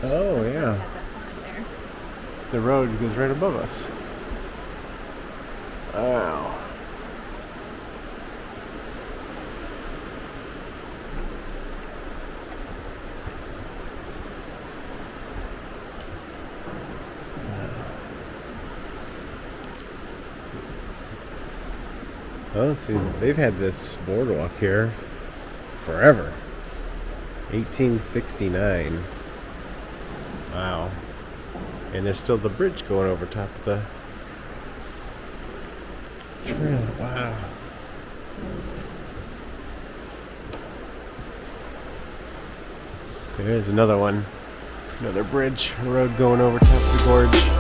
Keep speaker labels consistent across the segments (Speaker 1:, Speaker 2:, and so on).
Speaker 1: Oh, yeah.
Speaker 2: Had that sign there.
Speaker 1: The road goes right above us. Wow. Well, let's see, they've had this boardwalk here forever. 1869. Wow. And there's still the bridge going over top of the trail. Wow. There's another one. Another bridge, a road going over top of the gorge.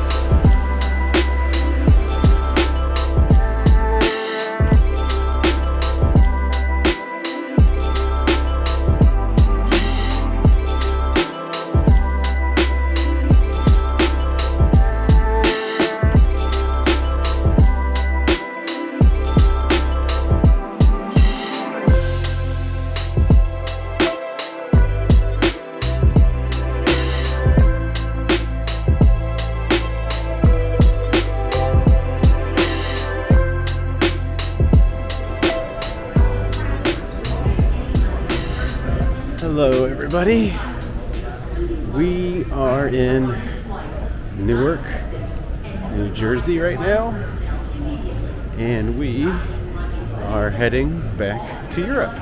Speaker 1: Hello, everybody. We are in Newark, New Jersey right now, and we are heading back to Europe.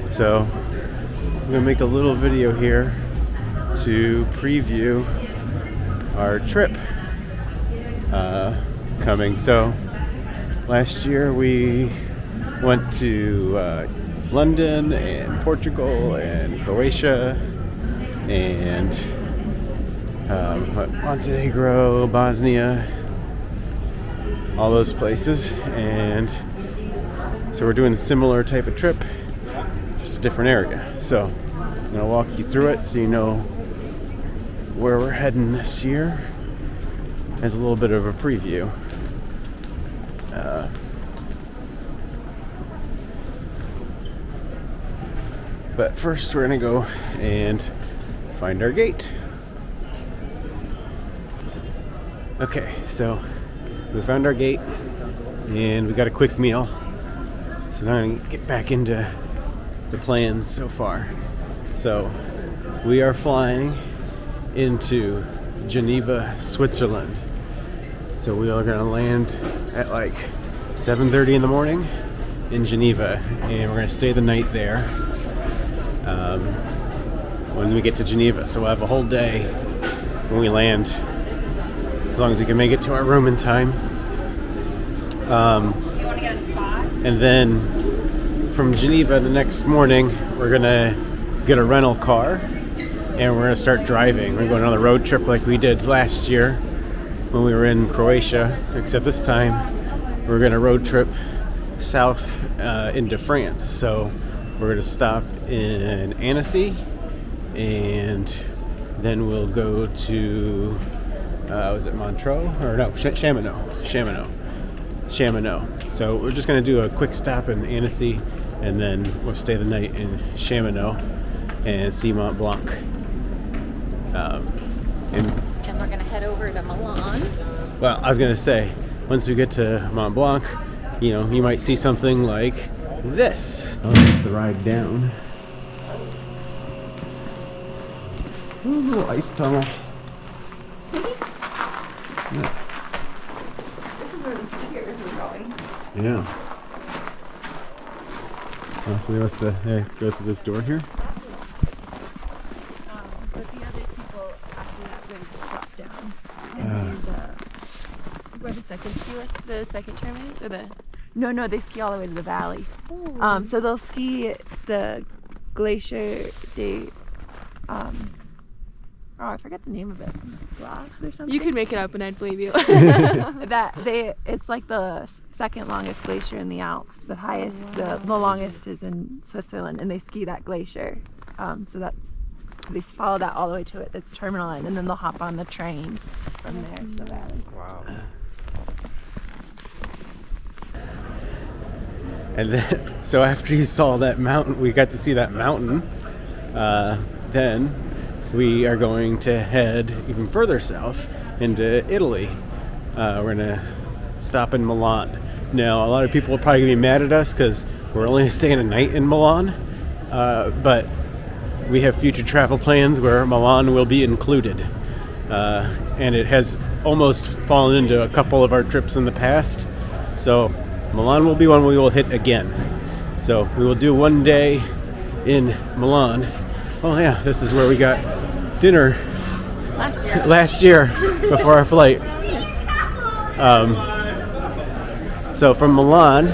Speaker 1: So I'm gonna make a little video here to preview our trip coming. So last year we went to London and Portugal and Croatia and Montenegro, Bosnia, all those places. And so we're doing a similar type of trip, just a different area. So I'm gonna walk you through it so you know where we're heading this year as a little bit of a preview. But first we're gonna go and find our gate. Okay, so we found our gate and we got a quick meal. So now I'm gonna get back into the plans so far. So we are flying into Geneva, Switzerland. So we are gonna land at like 7:30 in the morning in Geneva, and we're gonna stay the night there when we get to Geneva. So we'll have a whole day when we land, as long as we can make it to our room in time.
Speaker 2: You want to get a spot?
Speaker 1: And then from Geneva the next morning, we're gonna get a rental car and we're gonna start driving. We're going on a road trip like we did last year when we were in Croatia, except this time we're gonna road trip south into France. So we're gonna stop in Annecy and then we'll go to was it Montreux? Or no, Chamonix. So we're just gonna do a quick stop in Annecy and then we'll stay the night in Chamonix and see Mont Blanc.
Speaker 2: And we're going to head over to Milan.
Speaker 1: Well, I was gonna say, once we get to Mont Blanc, you know, you might see something like this. Oh, that's the ride down. Ooh, little ice tunnel. Yeah.
Speaker 2: This is where the skiers were going.
Speaker 1: Yeah. Oh, so they must go through this door here.
Speaker 2: But the other people after that would drop down into
Speaker 3: Where the second ski lift, the second term is, or the?
Speaker 2: No, they ski all the way to the valley. So they'll ski the Glacier de I forget the name of it. Glass or something.
Speaker 3: You could make it up, and I'd believe you.
Speaker 2: It's like the second longest glacier in the Alps. The highest, the longest is in Switzerland, and they ski that glacier. So they follow that all the way to its terminal end, and then they'll hop on the train from there to the valley.
Speaker 1: Wow. And then, so after you saw that mountain, we got to see that mountain. Then we are going to head even further south into Italy. We're going to stop in Milan. Now, a lot of people are probably going to be mad at us because we're only staying a night in Milan, but we have future travel plans where Milan will be included. And it has almost fallen into a couple of our trips in the past. So Milan will be one we will hit again. So we will do one day in Milan. Oh yeah, this is where we got dinner last year before our flight. So from Milan,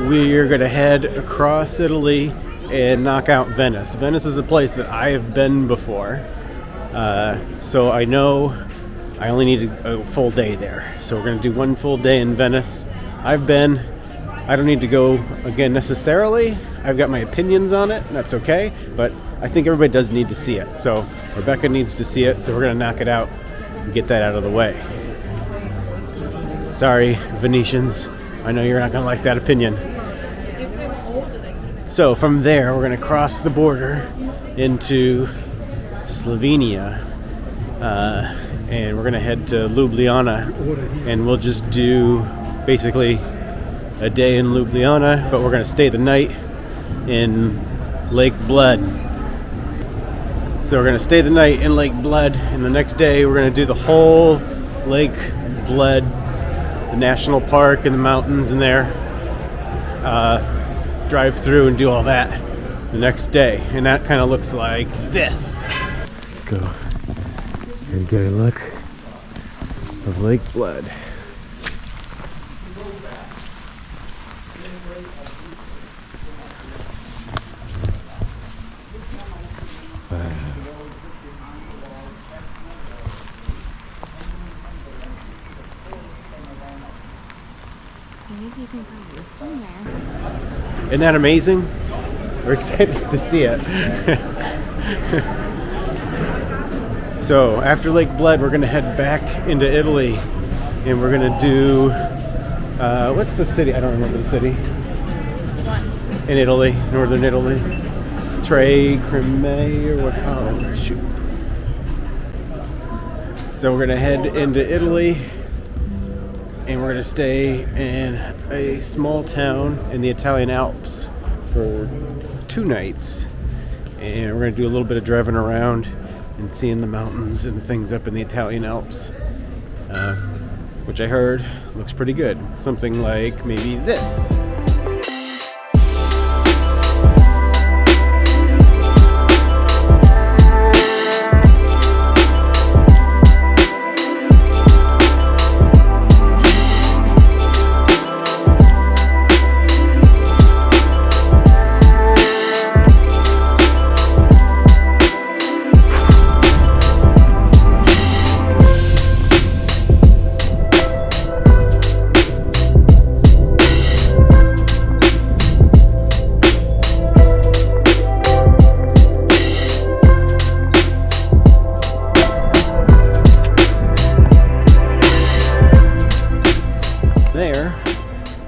Speaker 1: we are going to head across Italy and knock out Venice. Venice is a place that I have been before. So I know I only need a full day there. So we're going to do one full day in Venice. I've been. I don't need to go again necessarily. I've got my opinions on it, and that's okay. But I think everybody does need to see it. So Rebecca needs to see it, so we're going to knock it out and get that out of the way. Sorry, Venetians. I know you're not going to like that opinion. So from there, we're going to cross the border into Slovenia. And we're going to head to Ljubljana. And we'll just do basically a day in Ljubljana, but we're going to stay the night in Lake Bled. So we're going to stay the night in Lake Bled, and the next day we're going to do the whole Lake Bled, the national park and the mountains in there, drive through and do all that the next day. And that kind of looks like this. Let's go and get a look of Lake Bled.
Speaker 3: Maybe you can probably swim there.
Speaker 1: Isn't that amazing? We're excited to see it. So after Lake Bled, we're going to head back into Italy, and we're going to do what's the city? I don't remember the city.
Speaker 3: What?
Speaker 1: In Italy, northern Italy. Tre Creme or what? Oh shoot. So we're going to head into Italy, and we're going to stay in a small town in the Italian Alps for 2 nights. And we're going to do a little bit of driving around and seeing the mountains and things up in the Italian Alps, which I heard looks pretty good. Something like maybe this.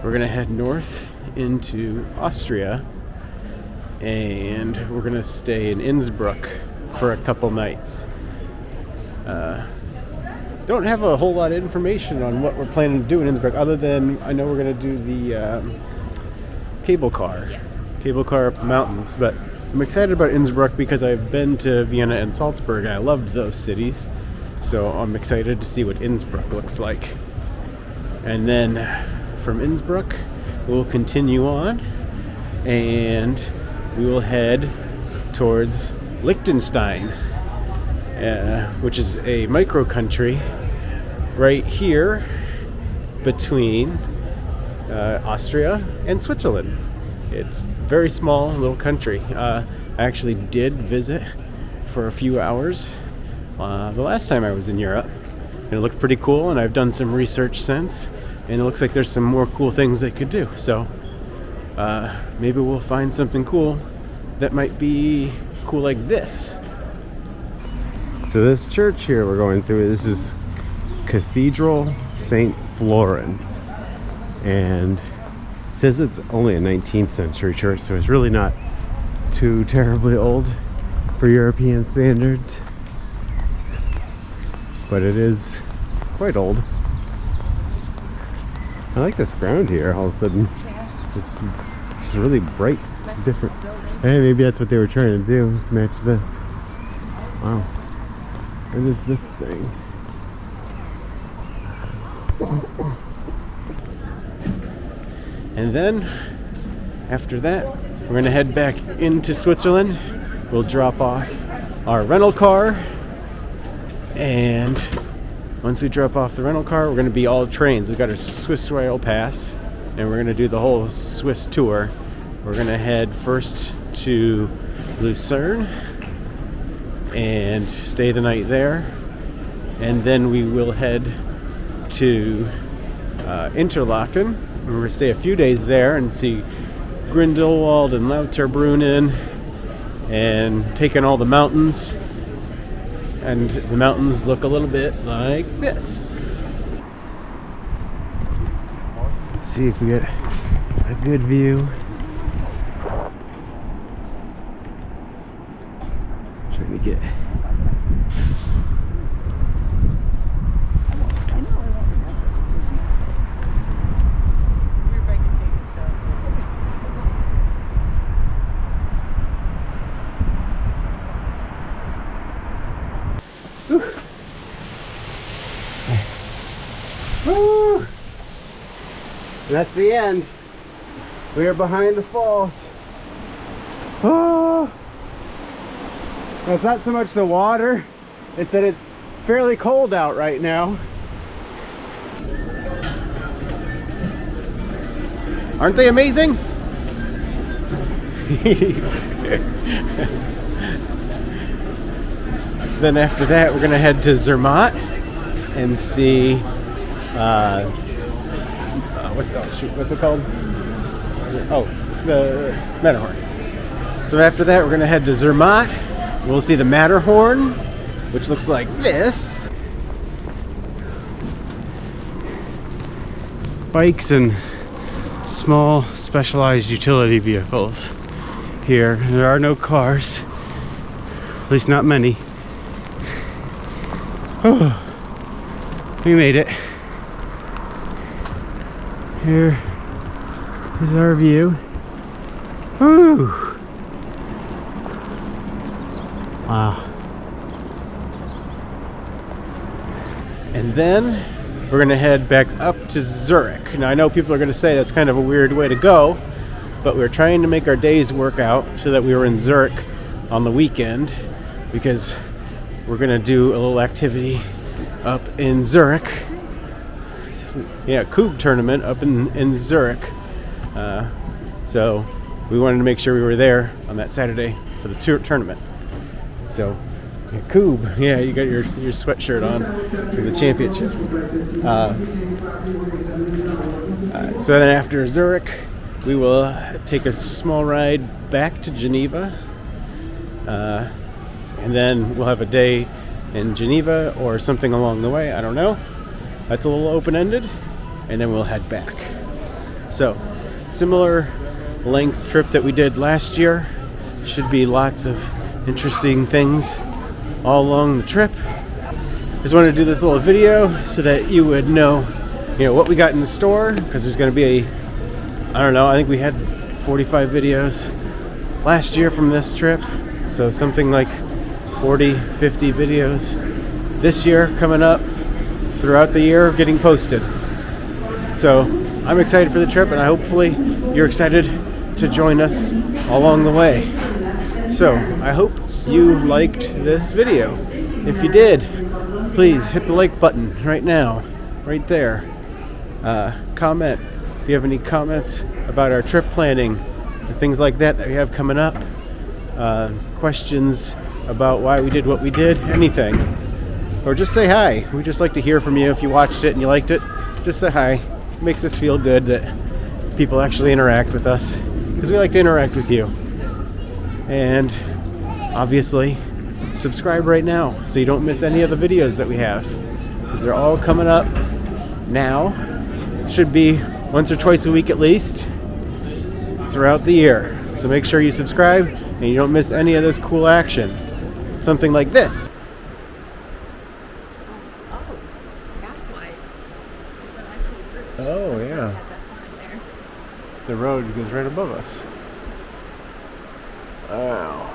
Speaker 1: We're gonna head north into Austria, and we're gonna stay in Innsbruck for a couple nights. Don't have a whole lot of information on what we're planning to do in Innsbruck, other than I know we're gonna do the cable car up the mountains. But I'm excited about Innsbruck because I've been to Vienna and Salzburg, and I loved those cities. So I'm excited to see what Innsbruck looks like. And then from Innsbruck, we'll continue on, and we will head towards Liechtenstein, which is a micro country right here between Austria and Switzerland. It's a very small little country. I actually did visit for a few hours the last time I was in Europe, and it looked pretty cool, and I've done some research since. And it looks like there's some more cool things they could do. So maybe we'll find something cool that might be cool like this. So this church here we're going through, this is Cathedral St. Florin. And it says it's only a 19th century church, so it's really not too terribly old. for European standards, but it is quite old. I like this ground here all of a sudden. It's just really bright, different. Hey, maybe that's what they were trying to do, is match this. Wow. What is this thing? And then, after that, we're gonna head back into Switzerland. We'll drop off our rental car, and once we drop off the rental car, we're gonna be all trains. We got our Swiss Rail pass, and we're gonna do the whole Swiss tour. We're gonna head first to Lucerne and stay the night there, and then we will head to Interlaken. We're gonna stay a few days there and see Grindelwald and Lauterbrunnen and take in all the mountains. And the mountains look a little bit like this. See if we get a good view. Trying to get. Woo! And that's the end. We are behind the falls. Oh! Well, it's not so much the water, it's that it's fairly cold out right now. Aren't they amazing? Then after that, we're gonna head to Zermatt and see what's it called? The Matterhorn. So after that, we're gonna head to Zermatt. We'll see the Matterhorn, which looks like this. Bikes and small specialized utility vehicles here. There are no cars, at least not many. Oh, we made it. Here is our view. Woo! Wow. And then we're gonna head back up to Zurich. Now I know people are gonna say that's kind of a weird way to go, but we're trying to make our days work out so that we were in Zurich on the weekend, because we're gonna do a little activity up in Zurich. Yeah, Kug tournament up in Zurich. So we wanted to make sure we were there on that Saturday for the tournament. So, yeah, Kub, yeah, you got your sweatshirt on for the championship. So then after Zurich, we will take a small ride back to Geneva. And then we'll have a day in Geneva or something along the way. I don't know. That's a little open-ended. And then we'll head back. So, similar length trip that we did last year. Should be lots of interesting things all along the trip. Just wanted to do this little video so that you would know, what we got in store, because there's going to be I think we had 45 videos last year from this trip. So something like 40, 50 videos this year coming up throughout the year getting posted. So I'm excited for the trip, and hopefully you're excited to join us along the way. So I hope you liked this video. If you did, please hit the like button right now, right there. Comment if you have any comments about our trip planning and things like that we have coming up. Questions about why we did what we did, anything. Or just say hi. We just like to hear from you. If you watched it and you liked it, just say hi. It makes us feel good that people actually interact with us, because we like to interact with you. And obviously, subscribe right now so you don't miss any of the videos that we have, because they're all coming up now. Should be once or twice a week at least throughout the year. So make sure you subscribe and you don't miss any of this cool action. something like this.
Speaker 2: Oh, that's why.
Speaker 1: Oh, yeah. The road goes right above us. Wow.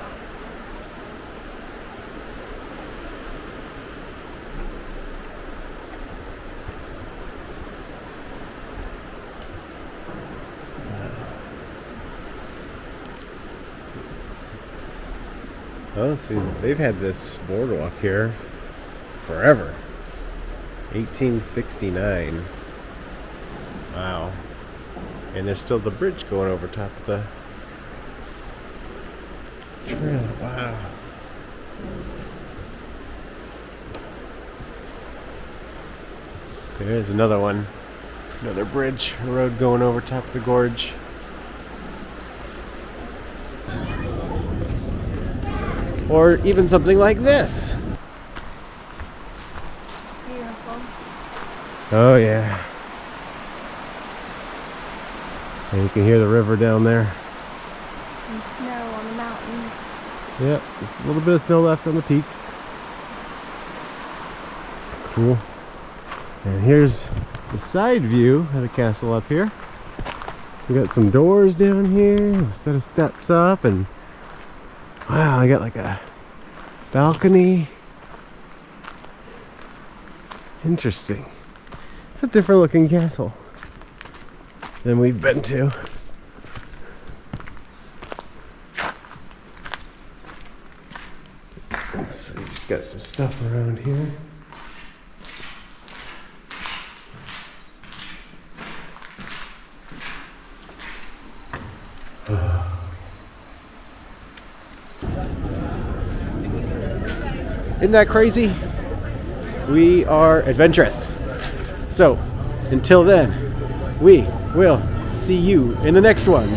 Speaker 1: Oh, let's see, they've had this boardwalk here forever. 1869. Wow. And there's still the bridge going over top of the trail. Wow. There's another one. Another bridge, a road going over top of the gorge. Or even something like this.
Speaker 2: Beautiful.
Speaker 1: Oh yeah. And you can hear the river down there.
Speaker 2: And snow on the mountains.
Speaker 1: Yep, just a little bit of snow left on the peaks. Cool. And here's the side view of the castle up here. So we got some doors down here, a set of steps up, and wow, I got like a balcony. Interesting. It's a different looking castle than we've been to. So you just got some stuff around here. Isn't that crazy? We are adventurous. So, until then, we will see you in the next one.